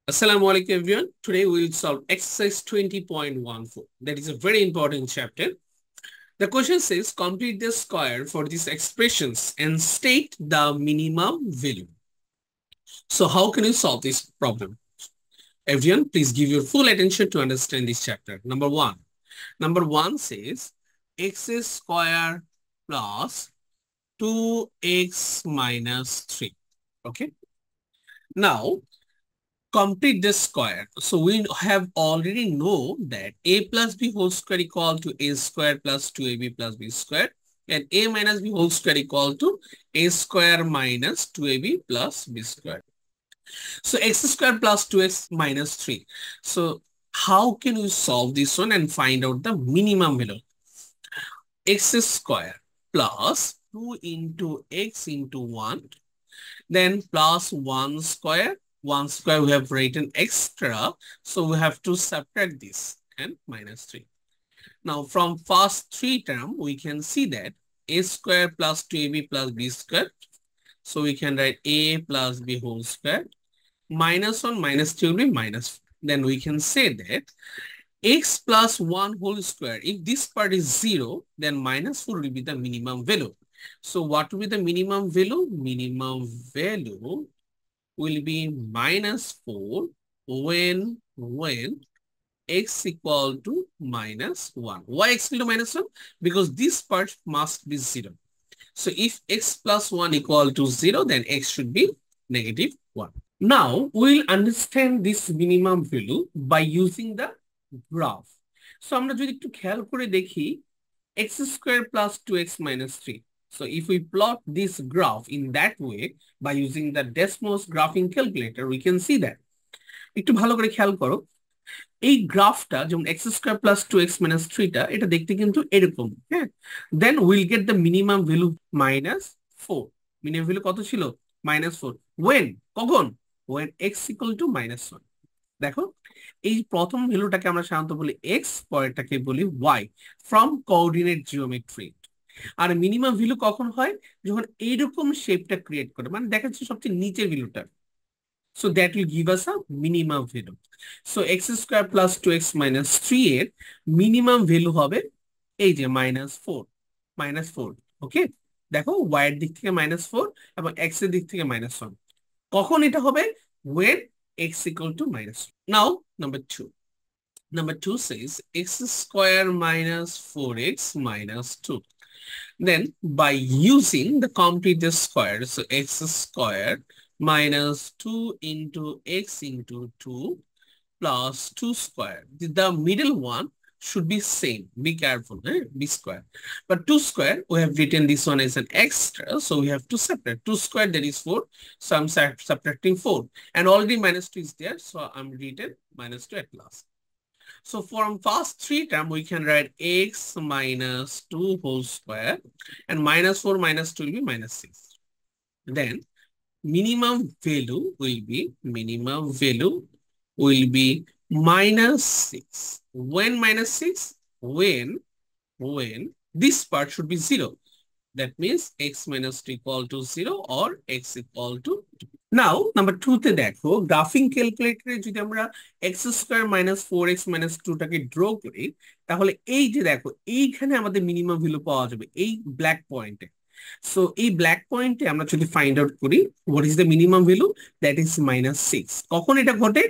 Assalamu alaikum everyone. Today we will solve exercise 20.14. That is a very important chapter. The question says complete the square for these expressions and state the minimum value. So how can you solve this problem? Everyone, please give your full attention to understand this chapter. Number one says x square plus 2x minus 3. Okay. Now complete the square. So we have already know that a plus b whole square equal to a square plus 2ab plus b square, and a minus b whole square equal to a square minus 2ab plus b square. So x square plus 2x minus 3. So how can we solve this one and find out the minimum value? X square plus 2 into x into 1, then plus 1 square. 1 square we have written extra, so we have to subtract this and minus 3. Now from first 3 term we can see that a square plus 2ab plus b square. So we can write a plus b whole square. Minus 1 minus 2 will be minus 4. Then we can say that x plus 1 whole square, if this part is 0, then minus 4 will be the minimum value. So what will be the minimum value? Minimum value will be minus 4 when x equal to minus 1. Why x equal to minus 1? Because this part must be 0. So if x plus 1 equal to 0, then x should be negative 1. Now we'll understand this minimum value by using the graph. So আমরা যদি একটু খেয়াল করে দেখি x square plus 2x minus 3. So if we plot this graph in that way by using the Desmos graphing calculator, we can see that. একটু ভালো করে খেয়াল করো, এই গ্রাফটা যেমন x square plus 2x minus 3 টা এটা দেখতে কিন্তু এরকম, হ্যাঁ? Then we'll get the minimum value minus 4. Minimum value কত ছিল? minus 4. When? কখন? When x equal to minus 1. দেখো এই প্রথম ভ্যালুটাকে আমরা সাধারণত বলি x, পরেরটাকে বলি y from coordinate geometry. আর মিনিমাম ভ্যালু কখন হয়? যখন এইরকম শেপটা ক্রিয়েট করে, মানে দেখা যাচ্ছে সবচেয়ে নিচের ভ্যালুটা। So that will give us a minimum value. So x square plus 2x minus 3 এর minimum value হবে এই যে minus 4. ওকে, দেখো y এর দিক থেকে -4 এবং x এর দিক থেকে -1. কখন এটা হবে? When x equal to -1. Now number 2 says x square minus 4x minus 2. Then by using the complete the square, so x square minus 2 into x into 2 plus 2 square. The middle one should be same. Be careful, b square. But 2 square, we have written this one as an extra, so we have to separate. 2 square, that is 4. So I'm subtracting 4. And already minus 2 is there, so I'm written minus 2 at last. So from first 3 term, we can write x minus 2 whole square, and minus 4 minus 2 will be minus 6. Then minimum value will be minus 6. When minus 6? When this part should be 0. That means x minus 2 equal to 0 or x equal to 2. Now number 2 তে দেখো graphing ক্যালকুলেটরে যদি আমরা x square minus 4x minus 2 টাকে draw করি, তাহলে এই যে দেখো এইখানে আমাদের মিনিমাম ভ্যালু পাওয়া যাবে এই ব্ল্যাক পয়েন্টে। সো এই ব্ল্যাক পয়েন্টে আমরা যদি ফাইন্ড আউট করি what is the minimum value, that is -6. কখন এটা ঘটে?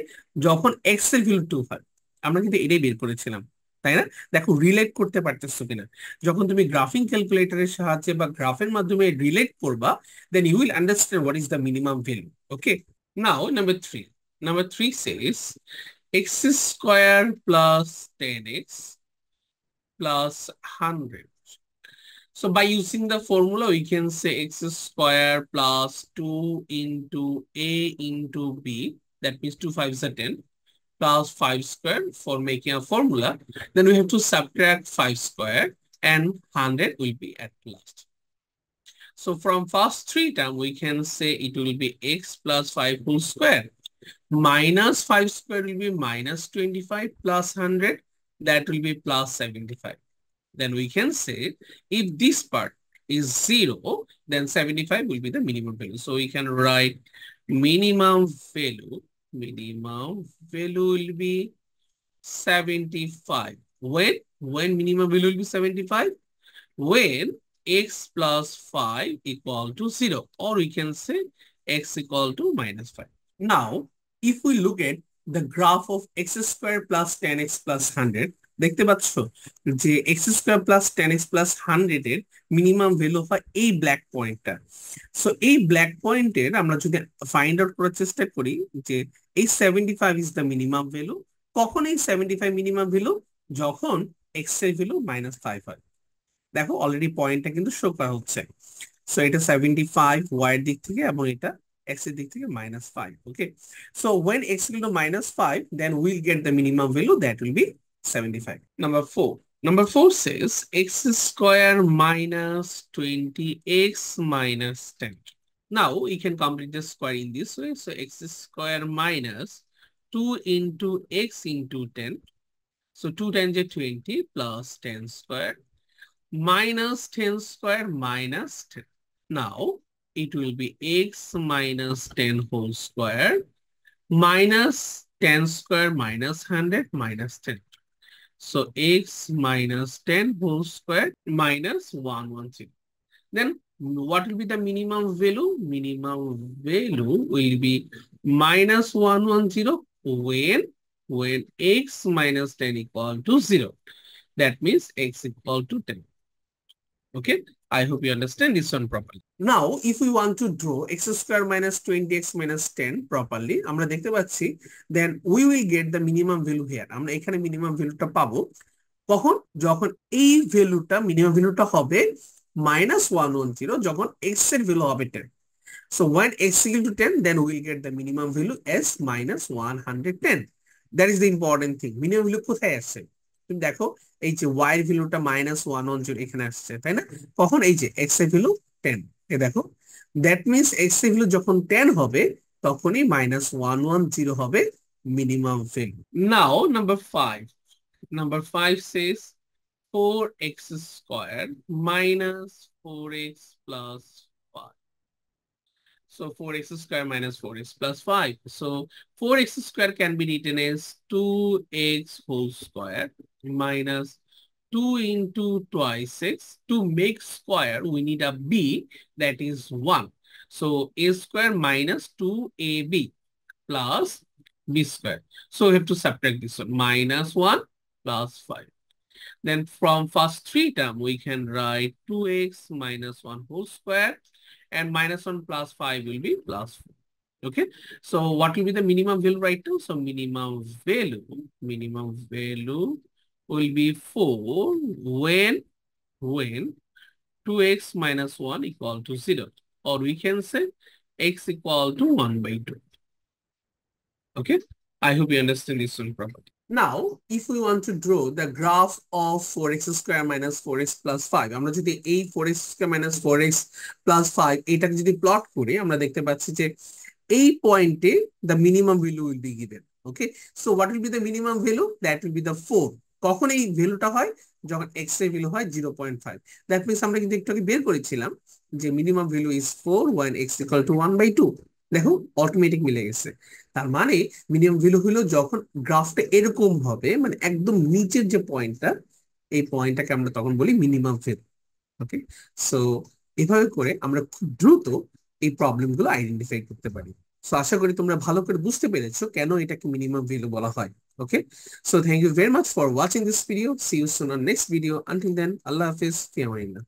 যখন x এর ভ্যালু 2 হয়। আমরা কিন্তু এটাই বের করেছিলাম, তাই না? দেখো রিলেট করতে পারতেছো কিনা। যখন তুমি গ্রাফিং ক্যালকুলেটরের সাহায্যে বা গ্রাফের মাধ্যমে রিলেট করবা, then you will understand what is the minimum value. Okay, now number 3 says x square plus 10x plus 100. So by using the formula, we can say x square plus 2 into a into b, that means 2 5s are 10, plus 5 square for making a formula. Then we have to subtract 5 square and 100 will be at last. So from first 3 term, we can say it will be x plus 5 whole square. Minus 5 square will be minus 25 plus 100, that will be plus 75. Then we can say if this part is 0, then 75 will be the minimum value. So we can write minimum value minimum value will be 75. When minimum value will be 75? When x plus 5 equal to 0, or we can say x equal to minus 5. Now, if we look at the graph of x square plus 10x plus 100, দেখতে পাচ্ছ যে x square plus 10x plus 100 এর minimum value হয় এই black পয়েন্টটা। So এই black পয়েন্টের আমরা যদি ফাইন্ড আউট করার চেষ্টা করি যে এই 75 ইজ দ্য মিনিমাম ভ্যালু, কখন এই 75 মিনিমাম ভ্যালু? যখন x এর ভ্যালু -5 হয়। দেখো অলরেডি পয়েন্টটা কিন্তু শো করা হচ্ছে। সো এটা 75 y এর দিক থেকে এবং এটা x এর দিক থেকে -5. Okay, so when x equal to -5, then we'll get the minimum value, that will be 75. Number 4 says x square minus 20x minus 10. Now you can complete the square in this way. So x square minus 2 into x into 10. So 2 times 20 plus 10 square minus 10 square minus 10. Now it will be x minus 10 whole square minus 10 square minus 100 minus 10. So x minus 10 whole square minus 110. Then what will be the minimum value? Minimum value will be minus 110 when x minus 10 equal to 0. That means x equal to 10. Okay, I hope you understand this one properly. Now, if we want to draw x square minus 20x minus 10 properly, আমরা দেখতে পাচ্ছি, then we will get the minimum value here. আমরা এখানে minimum valueটা পাবো কখন? যখন এই ভ্যালুটা মিনিমাম ভ্যালুটা হবে -110, যখন x এর ভ্যালু হবে 10. So when x equal to 10, then we will get the minimum value as -110. That is the important thing. Minimum value কোথায় আসছে? তুমি দেখো এই যে y এর ভ্যালুটা -110 এখানে আসছে, তাই না? কখন? এই যে x এর ভ্যালু 10, এ দেখো, দ্যাট মিন্স x এর ভ্যালু যখন 10 হবে তখনই -110 হবে minimum value. Now number 5 says 4x squared minus 4x plus 5. So 4x square minus 4x plus 5. So 4x square can be written as 2x whole square minus 2 into twice x. To make square, we need a b, that is 1. So a square minus 2ab plus b square. So we have to subtract this one, -1 plus 5. Then from first three term, we can write 2x minus 1 whole square, and -1 plus 5 will be +4. Okay, so what will be the minimum value right now? So minimum value will be 4 when 2x minus 1 equal to 0, or we can say x equal to 1/2. Okay, I hope you understand this one properly. Now, if we want to draw the graph of 4x square minus 4x plus 5, আমরা যদি এই 4x square minus 4x plus 5 এটাকে যদি plot করি, আমরা দেখতে পাচ্ছি যে এই পয়েন্টে the minimum value will be given. Okay, so what will be the minimum value? That will be the 4. কখন এই ভ্যালুটা হয়? যখন x এর ভ্যালু হয় 0.5. দ্যাট মিন্স আমরা কিন্তু একটু আগে বের করেছিলাম যে minimum value is 4 when x equal to 1/2. দেখো অটোমেটিক মিলে গেছে। তার মানে মিনিমাম ভ্যালু হলো যখন গ্রাফটা এরকম হবে, মানে একদম নিচের যে পয়েন্টটা, এই পয়েন্টটাকে আমরা তখন বলি মিনিমাম ভ্যালু। ওকে, সো এভাবে করে আমরা খুব দ্রুত এই প্রবলেম গুলো আইডেন্টিফাই করতে পারি। সো আশা করি তোমরা ভালো করে বুঝতে পেরেছো কেন এটাকে মিনিমাম ভ্যালু বলা হয়। Okay, so thank you very much for watching this video. See you soon on next video. Until then, আল্লাহ হাফেজ, ফি আমানিল্লাহ।